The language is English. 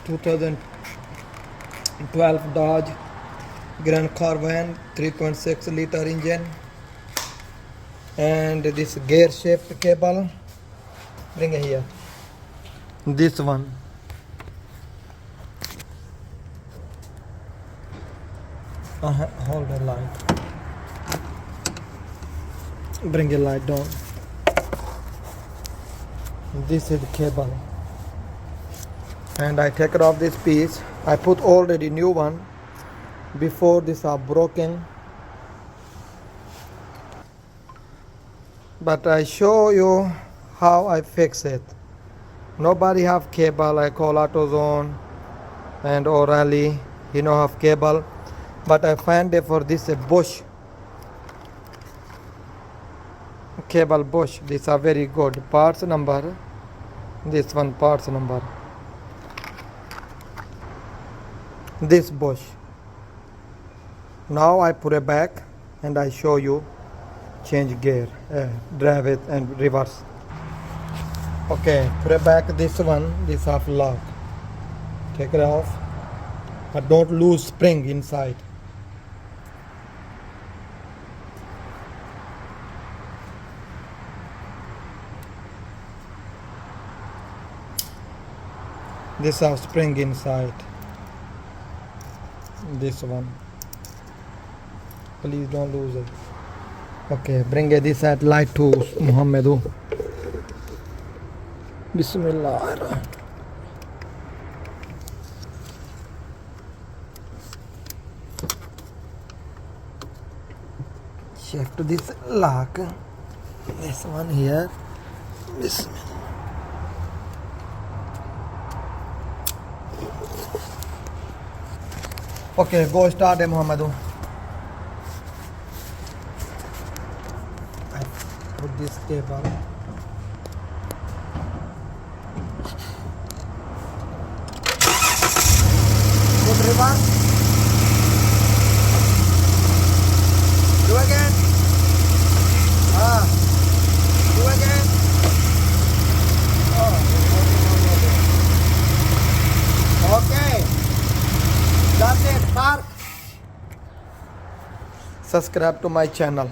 2012 Dodge Grand Caravan 3.6 liter engine, and this gear shift cable. Bring it here. This one. Hold the light. Bring the light down. This is the cable, and I take it off this piece. I put already new one. Before this are broken, but I show you how I fix it. Nobody have cable. I call AutoZone and O'Reilly. You know have cable, but I find it for this a bush cable bush. These are very good. Parts number. This one parts number. This bush. Now I put it back and I show you change gear, drive it and reverse. Okay, put it back. This one, this half lock. Take it off, but don't lose spring inside. This have spring inside. This one. Please don't lose it. Okay, bring this at light to Muhammadu. Bismillah. Shift this lock. This one here. Bismillah. Okay, go start Muhammadu. I put this cable. Put reverse. Do again. Do again. Okay. That's it. Park. Subscribe to my channel.